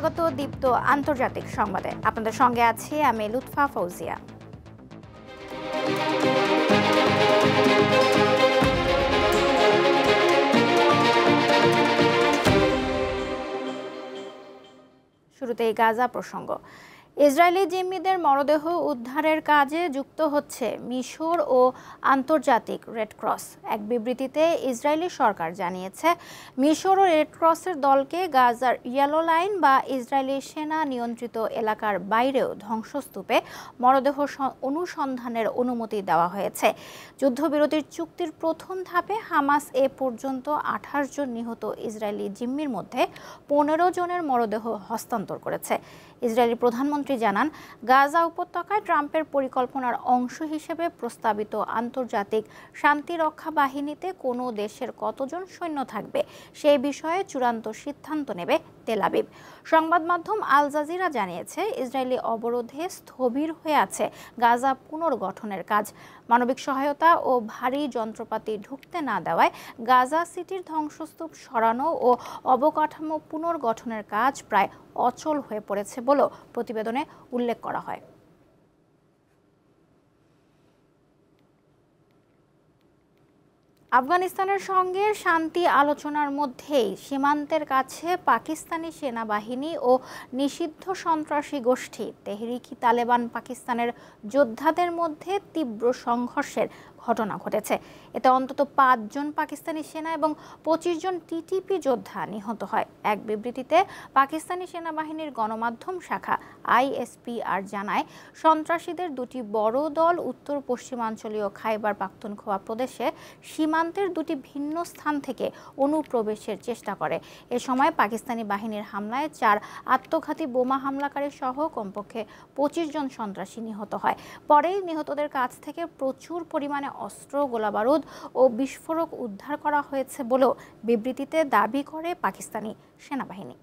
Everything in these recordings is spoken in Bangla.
স্বাগত দীপ্ত আন্তর্জাতিক সংবাদে। আপনাদের সঙ্গে আছি আমি লুৎফা ফৌজিয়া। শুরুতেই গাজা প্রসঙ্গ। ইসরায়েলি জিম্মিদের মরদেহ উদ্ধারের কাজে যুক্ত হচ্ছে মিশর ও আন্তর্জাতিক রেড ক্রস। এক বিবৃতিতে ইসরায়েলি সরকার জানিয়েছে, মিশর ও রেড ক্রসের দলকে গাজার ইয়েলো লাইন বা ইসরায়েলি সেনা নিয়ন্ত্রিত এলাকার বাইরেও ধ্বংসস্তূপে মরদেহ অনুসন্ধানের অনুমতি দেওয়া হয়েছে। যুদ্ধবিরতির চুক্তির প্রথম ধাপে হামাস এ পর্যন্ত 28 জন নিহত ইসরায়েলি জিম্মির মধ্যে 15 জনের মরদেহ হস্তান্তর করেছে। ইসরায়েলি প্রধানমন্ত্রী জানান, গাজা উপত্যকায় ট্রাম্পের পরিকল্পনার অংশ হিসেবে প্রস্তাবিত আন্তর্জাতিক শান্তিরক্ষা বাহিনীতে কোনো দেশের কতজন সৈন্য থাকবে সেই বিষয়ে চূড়ান্ত সিদ্ধান্ত নেবে তেল আবিব। সংবাদ মাধ্যম আল জাজিরা জানিয়েছে, ইসরায়েলি অবরোধে স্থবির হয়ে আছে গাজা পুনর্গঠনের কাজ। মানবিক সহায়তা ও ভারী যন্ত্রপাতি ঢুকতে না দেওয়ায় গাজা সিটির ধ্বংসস্তূপ সরানো ও অবকাঠামো পুনর্গঠনের কাজ প্রায় অচল হয়ে পড়েছে বলেও প্রতিবেদনে উল্লেখ করা হয়। আফগানিস্তানের সঙ্গে শান্তি আলোচনার মধ্যেই সীমান্তের কাছে পাকিস্তানি সেনাবাহিনী ও নিষিদ্ধ সন্ত্রাসী গোষ্ঠী তেহরিকি তালেবান পাকিস্তানের যোদ্ধাদের মধ্যে তীব্র সংঘর্ষের ঘটনা ঘটেছে। এতে অন্তত 5 জন পাকিস্তানি সেনা এবং 25 জন টিটিপি যোদ্ধা নিহত হয়। এক বিবৃতিতে পাকিস্তানি সেনাবাহিনীর গণমাধ্যম শাখা ISPR জানায়, সন্ত্রাসীদের দুটি বড় দল উত্তর পশ্চিমাঞ্চলীয় খাইবার পাখতুনখোয়া প্রদেশে সীমান্তের দুটি ভিন্ন স্থান থেকে অনুপ্রবেশের চেষ্টা করে। এ সময় পাকিস্তানি বাহিনীর হামলায় 4 আত্মঘাতী বোমা হামলাকারী সহ কমপক্ষে 25 জন সন্ত্রাসী নিহত হয়। পরেই নিহতদের কাছ থেকে প্রচুর পরিমাণে অস্ত্র, গোলাবারুদ ও বিস্ফোরক উদ্ধার করা হয়েছে বলেও বিবৃতিতে দাবি করে পাকিস্তানি সেনাবাহিনী।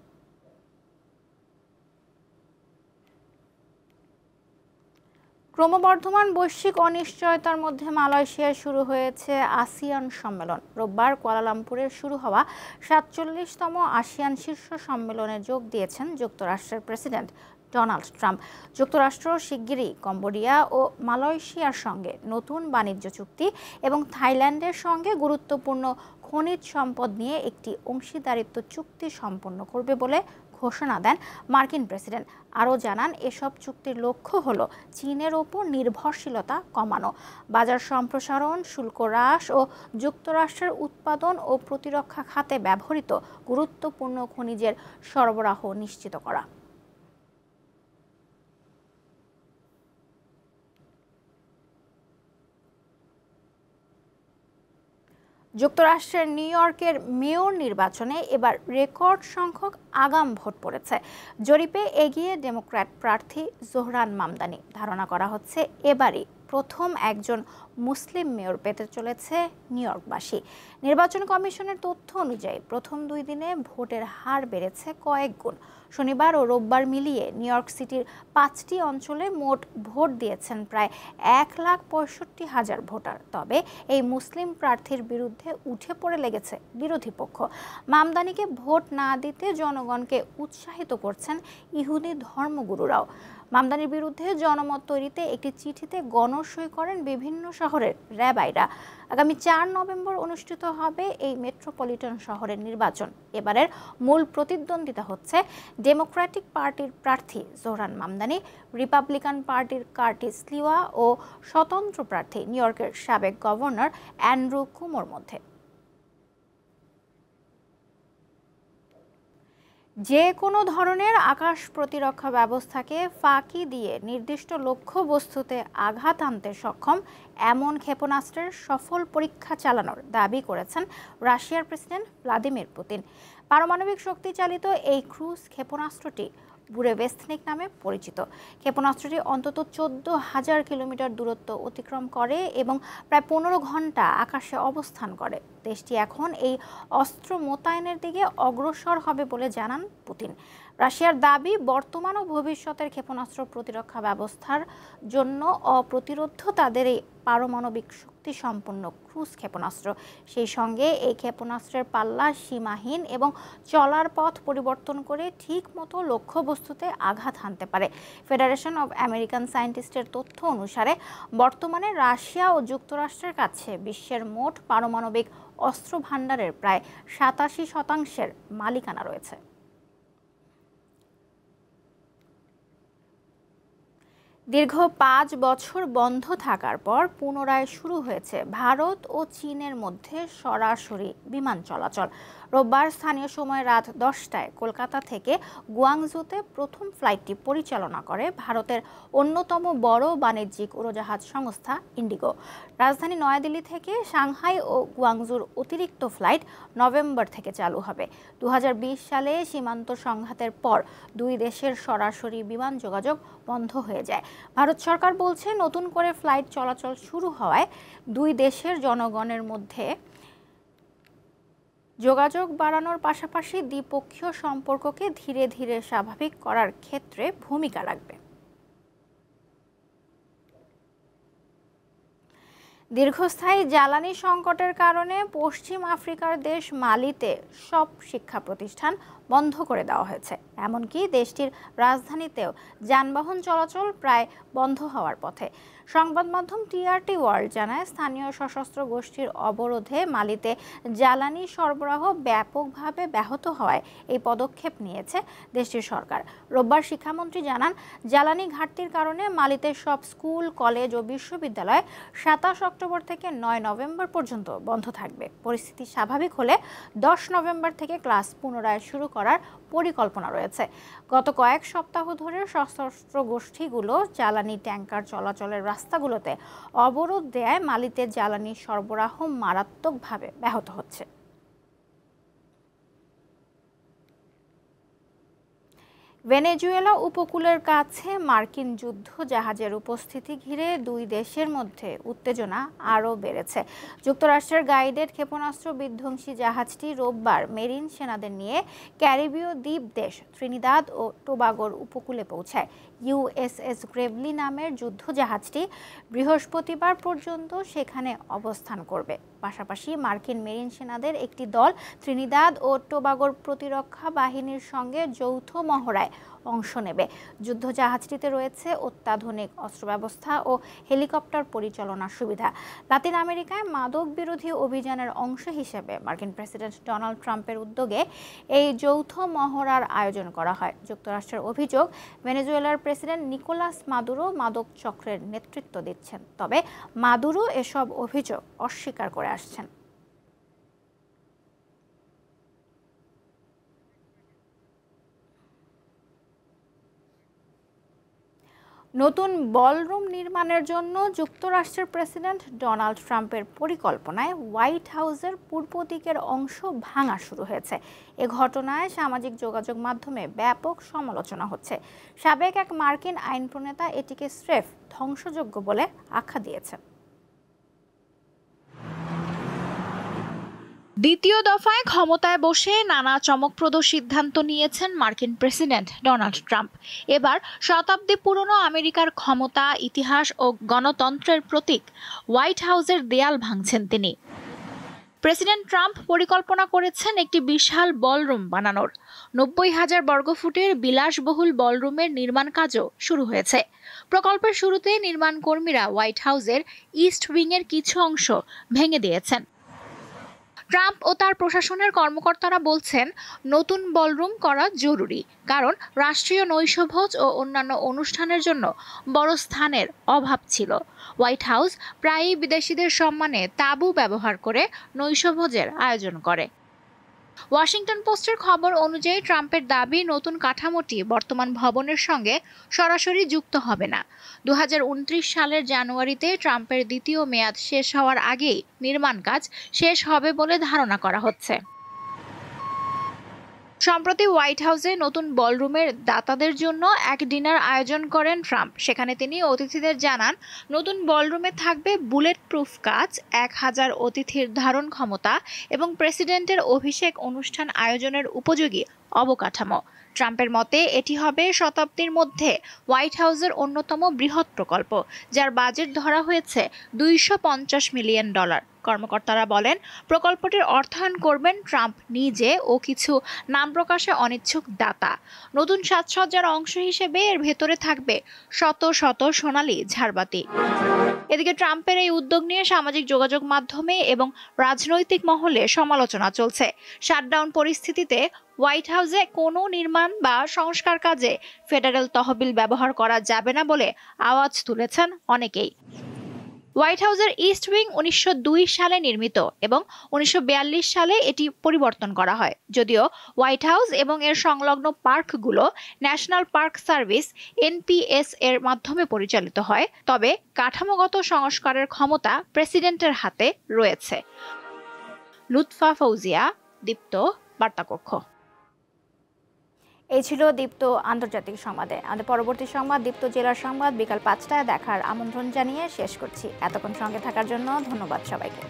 ক্রমবর্ধমান বৈশ্বিক অনিশ্চয়তার মধ্যে মালয়েশিয়ায় শুরু হয়েছে আসিয়ান সম্মেলন। রোববার কুয়ালালামপুরে শুরু হওয়া 47তম আসিয়ান শীর্ষ সম্মেলনে যোগ দিয়েছেন যুক্তরাষ্ট্রের প্রেসিডেন্ট ডোনাল্ড ট্রাম্প। যুক্তরাষ্ট্র শিগগিরই কম্বোডিয়া ও মালয়েশিয়ার সঙ্গে নতুন বাণিজ্য চুক্তি এবং থাইল্যান্ডের সঙ্গে গুরুত্বপূর্ণ খনিজ সম্পদ নিয়ে একটি অংশীদারিত্ব চুক্তি সম্পন্ন করবে বলে ঘোষণা দেন মার্কিন প্রেসিডেন্ট। আরও জানান, এসব চুক্তির লক্ষ্য হল চীনের ওপর নির্ভরশীলতা কমানো, বাজার সম্প্রসারণ, শুল্ক হ্রাস ও যুক্তরাষ্ট্রের উৎপাদন ও প্রতিরক্ষা খাতে ব্যবহৃত গুরুত্বপূর্ণ খনিজের সরবরাহ নিশ্চিত করা। যুক্তরাষ্ট্রের নিউ ইয়র্কের মেয়র নির্বাচনে এবার রেকর্ড সংখ্যক আগাম ভোট পড়েছে। জরিপে এগিয়ে ডেমোক্র্যাট প্রার্থী জোহরান মামদানি। ধারণা করা হচ্ছে, এবারই প্রথম একজন মুসলিম মেয়র পেতে চলেছে নিউ ইয়র্কবাসী। নির্বাচন কমিশনের তথ্য অনুযায়ী প্রথম 2 দিনে ভোটের হার বেড়েছে কয়েক গুণ। শনিবার ও রোববার মিলিয়ে নিউ ইয়র্ক সিটির 5টি অঞ্চলে মোট ভোট দিয়েছেন প্রায় 1,65,000 ভোটার। তবে এই মুসলিম প্রার্থীর বিরুদ্ধে উঠে পড়ে লেগেছে বিরোধী পক্ষ। মামদানিকে ভোট না দিতে জনগণকে উৎসাহিত করছেন ইহুদি ধর্মগুরুরাও। মামদানির বিরুদ্ধে জনমত তৈরিতে একটি চিঠিতে গণসই করেন বিভিন্ন শহরের র্যাবাইরা। আগামী 4 নভেম্বর অনুষ্ঠিত হবে এই মেট্রোপলিটন শহরের নির্বাচন। এবারের মূল প্রতিদ্বন্দ্বিতা হচ্ছে ডেমোক্রেটিক পার্টির প্রার্থী জোহরান মামদানি, রিপাবলিকান পার্টির কার্টিস লিওয়া ও স্বতন্ত্র প্রার্থী নিউ ইয়র্কের সাবেক গভর্নর অ্যান্ড্রু কুমোর মধ্যে। যে কোনো ধরনের আকাশ প্রতিরক্ষা ব্যবস্থাকে ফাঁকি দিয়ে নির্দিষ্ট লক্ষ্যবস্তুতে আঘাত আনতে সক্ষম এমন ক্ষেপণাস্ত্রের সফল পরীক্ষা চালানোর দাবি করেছেন রাশিয়ার প্রেসিডেন্ট ভ্লাদিমির পুতিন। পারমাণবিক শক্তি চালিত এই ক্রুজ ক্ষেপণাস্ত্রটি বুরেভেস্তনিক নামে পরিচিত। ক্ষেপণাস্ত্রটি অন্তত 14,000 কিলোমিটার দূরত্ব অতিক্রম করে এবং প্রায় 15 ঘন্টা আকাশে অবস্থান করে। দেশটি এখন এই অস্ত্র মোতায়েনের দিকে অগ্রসর হবে বলে জানান পুতিন। রাশিয়ার দাবি, বর্তমান ও ভবিষ্যতের ক্ষেপণাস্ত্র প্রতিরক্ষা ব্যবস্থার জন্য অপ্রতিরোধ্য তাদের এই পারমাণবিক শক্তি সম্পন্ন ক্রুজ ক্ষেপণাস্ত্র। সেই সঙ্গে এই ক্ষেপণাস্ত্রের পাল্লা সীমাহীন এবং চলার পথ পরিবর্তন করে ঠিক মতো লক্ষ্যবস্তুতে আঘাত হানতে পারে। ফেডারেশন অব আমেরিকান সায়েন্টিস্টের তথ্য অনুসারে বর্তমানে রাশিয়া ও যুক্তরাষ্ট্রের কাছে বিশ্বের মোট পারমাণবিক অস্ত্র ভাণ্ডারের প্রায় 87% মালিকানা রয়েছে। দীর্ঘ 5 বছর বন্ধ থাকার পর পুনরায় শুরু হয়েছে ভারত ও চীনের মধ্যে সরাসরি বিমান চলাচল। রোববার স্থানীয় সময় রাত 10টায় কলকাতা থেকে গুয়াংজুতে প্রথম ফ্লাইটটি পরিচালনা করে ভারতের অন্যতম বড় বাণিজ্যিক উড়োজাহাজ সংস্থা ইন্ডিগো। রাজধানী নয়াদিল্লি থেকে সাংহাই ও গুয়াংজুর অতিরিক্ত ফ্লাইট নভেম্বর থেকে চালু হবে। 2020 সালে সীমান্ত সংঘাতের পর দুই দেশের সরাসরি বিমান যোগাযোগ বন্ধ হয়ে যায়। ভারত সরকার বলছে, নতুন করে ফ্লাইট চলাচল শুরু হওয়ায় দুই দেশের জনগণের মধ্যে যোগাযোগ বাড়ানোর পাশাপাশি দ্বিপক্ষীয় সম্পর্ককে ধীরে ধীরে স্বাভাবিক করার ক্ষেত্রে ভূমিকা রাখবে। দীর্ঘস্থায়ী জ্বালানি সংকটের কারণে পশ্চিম আফ্রিকার দেশ মালিতে সব শিক্ষা প্রতিষ্ঠান বন্ধ করে দেওয়া হয়েছে। এমনকি দেশটির রাজধানীতেও যানবাহন চলাচল প্রায় বন্ধ হওয়ার পথে। সংবাদ মাধ্যম টিআরটি ওয়ার্ল্ড জানায়, স্থানীয় সশস্ত্র গোষ্ঠীর অবরোধে মালিতে জ্বালানি সরবরাহ ব্যাপকভাবে ব্যাহত হওয়ায় এই পদক্ষেপ নিয়েছে দেশটির সরকার। রোববার শিক্ষামন্ত্রী জানান, জ্বালানি ঘাটতির কারণে মালিতে সব স্কুল, কলেজ ও বিশ্ববিদ্যালয় 27 অক্টোবর থেকে 9 নভেম্বর পর্যন্ত বন্ধ থাকবে। পরিস্থিতি স্বাভাবিক হলে 10 নভেম্বর থেকে ক্লাস পুনরায় শুরু করার পরিকল্পনা রয়েছে। গত কয়েক সপ্তাহ ধরে সশস্ত্র গোষ্ঠীগুলো জ্বালানি ট্যাঙ্কার চলাচলের রাস্তাগুলোতে অবরোধ দেয়ায় মালিতে জ্বালানি সরবরাহ মারাত্মকভাবে ব্যাহত হচ্ছে। ভেনেজুয়েলা উপকূলের কাছে মার্কিন যুদ্ধ জাহাজের উপস্থিতি ঘিরে দুই দেশের মধ্যে উত্তেজনা আরও বেড়েছে। যুক্তরাষ্ট্রের গাইডেড ক্ষেপণাস্ত্র বিধ্বংসী জাহাজটি রোববার মেরিন সেনাদের নিয়ে ক্যারিবীয় দ্বীপ দেশ ত্রিনিদাদ ও টোবাগোর উপকূলে পৌঁছায়। ইউএসএস গ্রেভলি নামের যুদ্ধ জাহাজটি বৃহস্পতিবার পর্যন্ত সেখানে অবস্থান করবে। পাশাপাশি মার্কিন মেরিন সেনাদের একটি দল ত্রিনিদাদ ও টোবাগোর প্রতিরক্ষা বাহিনীর সঙ্গে যৌথ মহড়ায় অংশ নেবে। যুদ্ধ জাহাজটিতে রয়েছে অত্যাধুনিক অস্ত্র ব্যবস্থা ও হেলিকপ্টার পরিচালনার সুবিধা। লাতিন আমেরিকায় মাদক বিরোধী অভিযানের অংশ হিসেবে মার্কিন প্রেসিডেন্ট ডোনাল্ড ট্রাম্পের উদ্যোগে এই যৌথ মহড়ার আয়োজন করা হয়। যুক্তরাষ্ট্রের অভিযোগ, ভেনেজুয়েলার প্রেসিডেন্ট নিকোলাস মাদুরো মাদক চক্রের নেতৃত্ব দিচ্ছেন। তবে মাদুরো এসব অভিযোগ অস্বীকার করে আসছেন। নতুন বলরুম নির্মাণের জন্য যুক্তরাষ্ট্রের প্রেসিডেন্ট ডোনাল্ড ট্রাম্পের পরিকল্পনায় হোয়াইট হাউসের পূর্ব দিকের অংশ ভাঙা শুরু হয়েছে। এ ঘটনায় সামাজিক যোগাযোগ মাধ্যমে ব্যাপক সমালোচনা হচ্ছে। সাবেক এক মার্কিন আইন প্রণেতা এটিকে স্রেফ ধ্বংসযোগ্য বলে আখ্যা দিয়েছেন। দ্বিতীয় দফায় ক্ষমতায় বসে নানা চমকপ্রদ সিদ্ধান্ত নিয়েছেন মার্কিন প্রেসিডেন্ট ডোনাল্ড ট্রাম্প। এবার শতাব্দী পুরনো আমেরিকার ক্ষমতা, ইতিহাস ও গণতন্ত্রের প্রতীক হোয়াইট হাউসের দেয়াল ভাঙছেন তিনি। প্রেসিডেন্ট ট্রাম্প পরিকল্পনা করেছেন একটি বিশাল বলরুম বানানোর। 90,000 বর্গফুটের বিলাসবহুল বলরুমের নির্মাণ কাজও শুরু হয়েছে। প্রকল্পের শুরুতে নির্মাণ কর্মীরা হোয়াইট হাউসের ইস্ট উইংয়ের কিছু অংশ ভেঙে দিয়েছেন। ট্রাম্প ও তার প্রশাসনের কর্মকর্তারা বলছেন, নতুন বলরুম করা জরুরি, কারণ রাষ্ট্রীয় নৈশভোজ ও অন্যান্য অনুষ্ঠানের জন্য বড় স্থানের অভাব ছিল। হোয়াইট হাউস প্রায়ই বিদেশিদের সম্মানে তাঁবু ব্যবহার করে নৈশভোজের আয়োজন করে। ওয়াশিংটন পোস্টের খবর অনুযায়ী ট্রাম্পের দাবি, নতুন কাঠামোটি বর্তমান ভবনের সঙ্গে সরাসরি যুক্ত হবে না। 2029 সালের জানুয়ারিতে ট্রাম্পের দ্বিতীয় মেয়াদ শেষ হওয়ার আগেই নির্মাণ কাজ শেষ হবে বলে ধারণা করা হচ্ছে। সম্প্রতি হোয়াইট হাউসে নতুন বলরুমের দাতাদের জন্য এক ডিনার আয়োজন করেন ট্রাম্প। সেখানে তিনি অতিথিদের জানান, নতুন বলরুমে থাকবে বুলেট প্রুফ কাচ, 1000 অতিথির ধারণ ক্ষমতা এবং প্রেসিডেন্টের অভিষেক অনুষ্ঠান আয়োজনের উপযোগী অবকাঠামো। ট্রাম্পের মতে এটি হবে শতাব্দীর মধ্যে হোয়াইট হাউসের অন্যতম বৃহৎ প্রকল্প, যার বাজেট ধরা হয়েছে $250 মিলিয়ন। কর্মকর্তারা বলেন, প্রকল্পটির অর্থায়ন করবেন ট্রাম্প নিজে ও কিছু নাম প্রকাশে অনিচ্ছুক দাতা। নতুন সাজসজ্জার অংশ হিসেবে এর ভেতরে থাকবে শত শত সোনালী ঝাড়বাতি। এদিকে ট্রাম্পের এই উদ্যোগ নিয়ে সামাজিক যোগাযোগ মাধ্যমে এবং রাজনৈতিক মহলে সমালোচনা চলছে। শাটডাউন পরিস্থিতিতে হোয়াইট হাউসে কোনো নির্মাণ বা সংস্কার কাজে ফেডারেল তহবিল ব্যবহার করা যাবে না বলে আওয়াজ তুলেছেন অনেকেই। হোয়াইট হাউসের ইস্ট উইং 1902 সালে নির্মিত এবং 1942 সালে এটি পরিবর্তন করা হয়। যদিও হোয়াইট হাউস এবং এর সংলগ্ন পার্কগুলো ন্যাশনাল পার্ক সার্ভিস NPS এর মাধ্যমে পরিচালিত হয়, তবে কাঠামোগত সংস্কারের ক্ষমতা প্রেসিডেন্টের হাতে রয়েছে। লুৎফা ফৌজিয়া, দীপ্ত বার্তাকক্ষ। এই ছিল দীপ্ত আন্তর্জাতিক সংবাদে। আমাদের পরবর্তী সংবাদ দীপ্ত জেলার সংবাদ বিকাল 5টায় দেখার আমন্ত্রণ জানিয়ে শেষ করছি। এতক্ষণ সঙ্গে থাকার জন্য ধন্যবাদ সবাইকে।